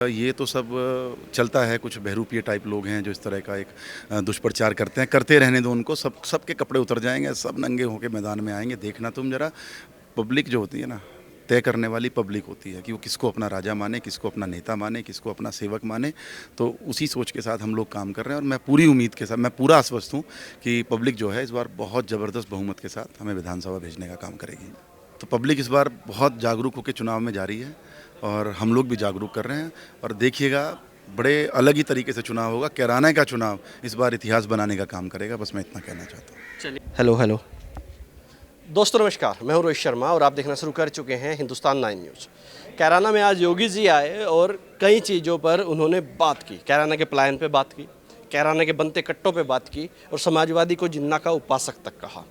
ये तो सब चलता है, कुछ बहरूपिये टाइप लोग हैं जो इस तरह का एक दुष्प्रचार करते हैं। करते रहने दो उनको, सबके कपड़े उतर जाएंगे, सब नंगे होकर मैदान में आएंगे। देखना तुम जरा, पब्लिक जो होती है ना, तय करने वाली पब्लिक होती है कि वो किसको अपना राजा माने, किसको अपना नेता माने, किसको अपना सेवक माने। तो उसी सोच के साथ हम लोग काम कर रहे हैं और मैं पूरी उम्मीद के साथ, मैं पूरा आश्वस्त हूँ कि पब्लिक जो है इस बार बहुत ज़बरदस्त बहुमत के साथ हमें विधानसभा भेजने का काम करेगी। तो पब्लिक इस बार बहुत जागरूक होकर चुनाव में जा रही है और हम लोग भी जागरूक कर रहे हैं। और देखिएगा, बड़े अलग ही तरीके से चुनाव होगा। कैराना का चुनाव इस बार इतिहास बनाने का काम करेगा। बस मैं इतना कहना चाहता हूँ। चलिए, हेलो हेलो दोस्तों, नमस्कार। मैं हूं रोहित शर्मा और आप देखना शुरू कर चुके हैं हिंदुस्तान 9 न्यूज़। कैराना में आज योगी जी आए और कई चीज़ों पर उन्होंने बात की। कैराना के प्लान पे बात की, कैराना के बनते कट्टों पे बात की और समाजवादी को जिन्ना का उपासक तक कहा।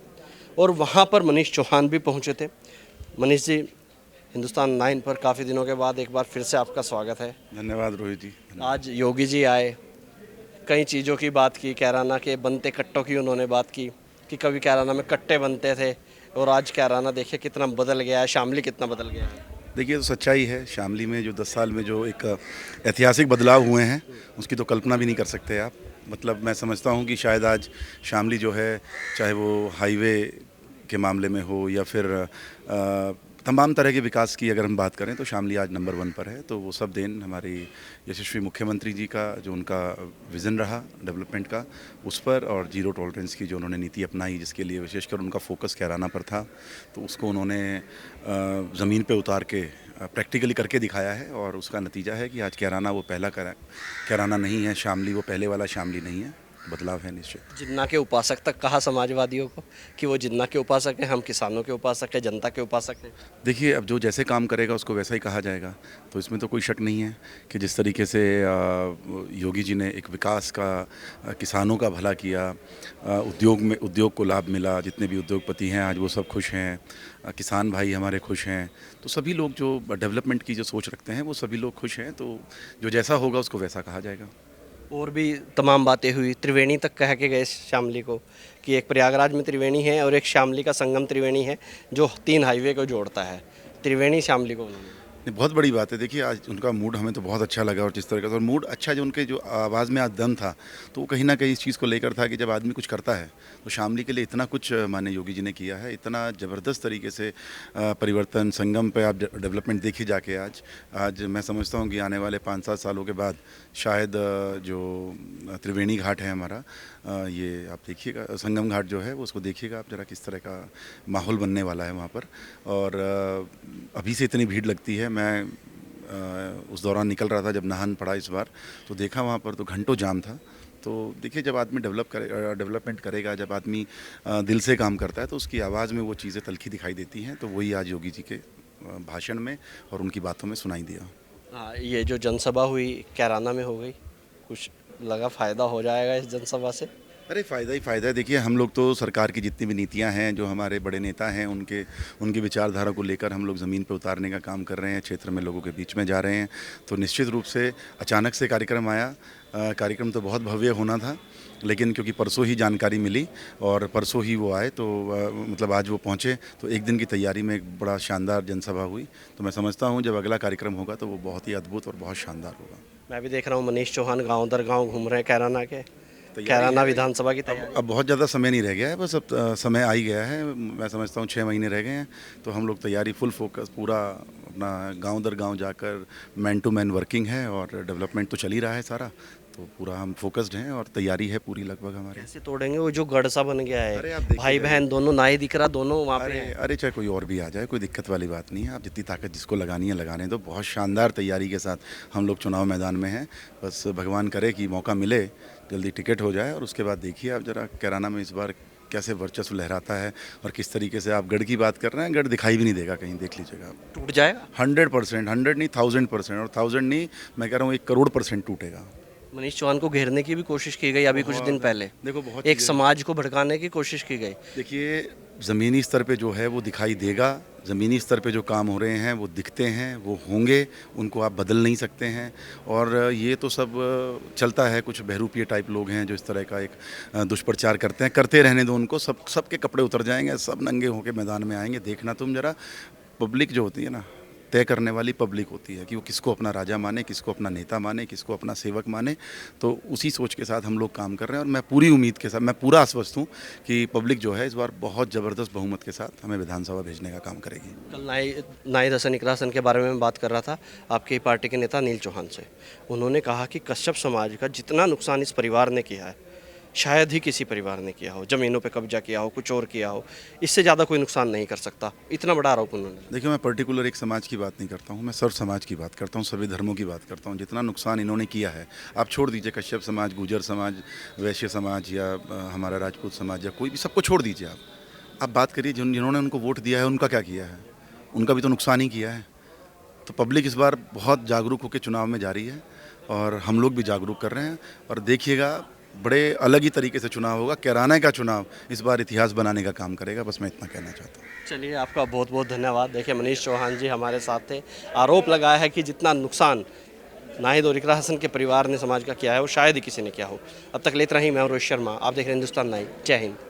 और वहां पर मनीष चौहान भी पहुंचे थे। मनीष जी, हिंदुस्तान 9 पर काफ़ी दिनों के बाद एक बार फिर से आपका स्वागत है। धन्यवाद रोहित जी। आज योगी जी आए, कई चीज़ों की बात की। कैराना के बनते कट्टों की उन्होंने बात की कि कभी कैराना में कट्टे बनते थे और आज कैराना देखिए कितना बदल गया है, शामली कितना बदल गया है। देखिए, तो सच्चाई है। शामली में जो 10 साल में जो एक ऐतिहासिक बदलाव हुए हैं, उसकी तो कल्पना भी नहीं कर सकते आप। मतलब मैं समझता हूँ कि शायद आज शामली जो है, चाहे वो हाईवे के मामले में हो या फिर तमाम तरह के विकास की अगर हम बात करें, तो शामली आज नंबर 1 पर है। तो वो सब देन हमारी यशस्वी मुख्यमंत्री जी का, जो उनका विज़न रहा डेवलपमेंट का, उस पर, और जीरो टॉलरेंस की जो उन्होंने नीति अपनाई, जिसके लिए विशेषकर उनका फोकस कैराना पर था। तो उसको उन्होंने ज़मीन पे उतार के प्रैक्टिकली करके दिखाया है और उसका नतीजा है कि आज कैराना वो पहला कैराना नहीं है, शामली वो पहले वाला शामली नहीं है। बदलाव है निश्चित। जिन्ना के उपासक तक कहा समाजवादियों को कि वो जिन्ना के उपासक हैं, हम किसानों के उपासक हैं, जनता के उपासक हैं। देखिए, अब जो जैसे काम करेगा उसको वैसा ही कहा जाएगा। तो इसमें तो कोई शक नहीं है कि जिस तरीके से योगी जी ने एक विकास का, किसानों का भला किया, उद्योग को लाभ मिला, जितने भी उद्योगपति हैं आज वो सब खुश हैं, किसान भाई हमारे खुश हैं। तो सभी लोग जो डेवलपमेंट की जो सोच रखते हैं वो सभी लोग खुश हैं। तो जो जैसा होगा उसको वैसा कहा जाएगा। और भी तमाम बातें हुई। त्रिवेणी तक कह के गए शामली को कि एक प्रयागराज में त्रिवेणी है और एक शामली का संगम त्रिवेणी है जो 3 हाईवे को जोड़ता है। त्रिवेणी शामली को उन्होंने नहीं, बहुत बड़ी बात है। देखिए, आज उनका मूड हमें तो बहुत अच्छा लगा और जिस तरह का, और मूड अच्छा, जो उनके जो आवाज़ में आज दम था, तो वो कहीं ना कहीं इस चीज़ को लेकर था कि जब आदमी कुछ करता है तो शामली के लिए इतना कुछ माननीय योगी जी ने किया है, इतना ज़बरदस्त तरीके से परिवर्तन। संगम पे आप डेवलपमेंट देखिए जाके। आज मैं समझता हूँ कि आने वाले 5-7 सालों के बाद शायद जो त्रिवेणी घाट है हमारा, ये आप देखिएगा, संगम घाट जो है वो, उसको देखिएगा आप ज़रा, किस तरह का माहौल बनने वाला है वहाँ पर। और अभी से इतनी भीड़ लगती है। मैं उस दौरान निकल रहा था जब नाहन पड़ा इस बार, तो देखा वहाँ पर तो घंटों जाम था। तो देखिए, जब आदमी डेवलपमेंट करेगा, जब आदमी दिल से काम करता है, तो उसकी आवाज़ में वो चीज़ें तलखी दिखाई देती हैं। तो वही आज योगी जी के भाषण में और उनकी बातों में सुनाई दिया। हाँ, ये जो जनसभा हुई कैराना में हो गई, कुछ लगा फ़ायदा हो जाएगा इस जनसभा से? अरे, फ़ायदा ही फ़ायदा है। देखिए, हम लोग तो सरकार की जितनी भी नीतियां हैं, जो हमारे बड़े नेता हैं, उनकी विचारधारा को लेकर हम लोग ज़मीन पे उतारने का काम कर रहे हैं, क्षेत्र में लोगों के बीच में जा रहे हैं। तो निश्चित रूप से अचानक से कार्यक्रम आया। कार्यक्रम तो बहुत भव्य होना था, लेकिन क्योंकि परसों ही जानकारी मिली और परसों ही वो आए, तो मतलब आज वो पहुँचे, तो एक दिन की तैयारी में एक बड़ा शानदार जनसभा हुई। तो मैं समझता हूँ जब अगला कार्यक्रम होगा तो वो बहुत ही अद्भुत और बहुत शानदार होगा। मैं भी देख रहा हूँ मनीष चौहान गांव दर गांव घूम रहे हैं कैराना के। तैयारी कैराना है। विधानसभा की तैयारी। अब बहुत ज़्यादा समय नहीं रह गया है, बस अब समय आ ही गया है। मैं समझता हूँ 6 महीने रह गए हैं। तो हम लोग तैयारी, फुल फोकस, पूरा अपना गांव दर गांव जाकर मैन टू मैन वर्किंग है और डेवलपमेंट तो चल ही रहा है सारा। तो पूरा हम फोकस्ड हैं और तैयारी है पूरी लगभग हमारी। कैसे तोड़ेंगे वो जो गढ़ सा बन गया है? अरे, आप देखिए भाई बहन दोनों ना ही दिख रहा, दोनों वहाँ पे हैं। अरे, चाहे कोई और भी आ जाए, कोई दिक्कत वाली बात नहीं है। आप जितनी ताकत जिसको लगानी है लगाने दो। बहुत शानदार तैयारी के साथ हम लोग चुनाव मैदान में हैं। बस भगवान करे कि मौका मिले, जल्दी टिकट हो जाए, और उसके बाद देखिए आप ज़रा कैराना में इस बार कैसे वर्चस्व लहराता है और किस तरीके से। आप गढ़ की बात कर रहे हैं, गढ़ दिखाई भी नहीं देगा कहीं, देख लीजिएगा आप। टूट जाएगा। 100%, 100 नहीं, 1000%, और 1000 नहीं, मैं कह रहा हूँ 1 करोड़% टूटेगा। मनीष चौहान को घेरने की भी कोशिश की गई अभी कुछ दिन पहले। देखो, बहुत एक समाज को भड़काने की कोशिश की गई। देखिए, ज़मीनी स्तर पे जो है वो दिखाई देगा। ज़मीनी स्तर पे जो काम हो रहे हैं वो दिखते हैं, वो होंगे, उनको आप बदल नहीं सकते हैं। और ये तो सब चलता है, कुछ बहरूपिये टाइप लोग हैं जो इस तरह का एक दुष्प्रचार करते हैं। करते रहने दो उनको, सबके कपड़े उतर जाएंगे, सब नंगे होकर मैदान में आएंगे। देखना तुम जरा, पब्लिक जो होती है ना, तय करने वाली पब्लिक होती है कि वो किसको अपना राजा माने, किसको अपना नेता माने, किसको अपना सेवक माने। तो उसी सोच के साथ हम लोग काम कर रहे हैं और मैं पूरी उम्मीद के साथ, मैं पूरा आश्वस्त हूँ कि पब्लिक जो है इस बार बहुत ज़बरदस्त बहुमत के साथ हमें विधानसभा भेजने का काम करेगी। कल नाई दर्शन इकरासन के बारे में बात कर रहा था आपकी पार्टी के नेता नील चौहान से। उन्होंने कहा कि कश्यप समाज का जितना नुकसान इस परिवार ने किया है शायद ही किसी परिवार ने किया हो, ज़मीनों पे कब्जा किया हो, कुछ और किया हो, इससे ज़्यादा कोई नुकसान नहीं कर सकता। इतना बड़ा आरोप उन्होंने। देखिए, मैं पर्टिकुलर एक समाज की बात नहीं करता हूँ, मैं सर्व समाज की बात करता हूँ, सभी धर्मों की बात करता हूँ। जितना नुकसान इन्होंने किया है, आप छोड़ दीजिए कश्यप समाज, गुर्जर समाज, वैश्य समाज या हमारा राजपूत समाज या कोई भी, सबको छोड़ दीजिए आप बात करिए जिन्होंने उनको वोट दिया है उनका क्या किया है, उनका भी तो नुकसान ही किया है। तो पब्लिक इस बार बहुत जागरूक होकर चुनाव में जा रही है और हम लोग भी जागरूक कर रहे हैं और देखिएगा बड़े अलग ही तरीके से चुनाव होगा। कैराना का चुनाव इस बार इतिहास बनाने का काम करेगा, बस मैं इतना कहना चाहता हूँ। चलिए, आपका बहुत बहुत धन्यवाद। देखिए, मनीष चौहान जी हमारे साथ थे। आरोप लगाया है कि जितना नुकसान नाहिद और इकरा हसन के परिवार ने समाज का किया है वो शायद ही किसी ने किया हो। अब तक लेते रही, मैं रोहित शर्मा, आप देख रहे हैं हिंदुस्तान 9। जय हिंद।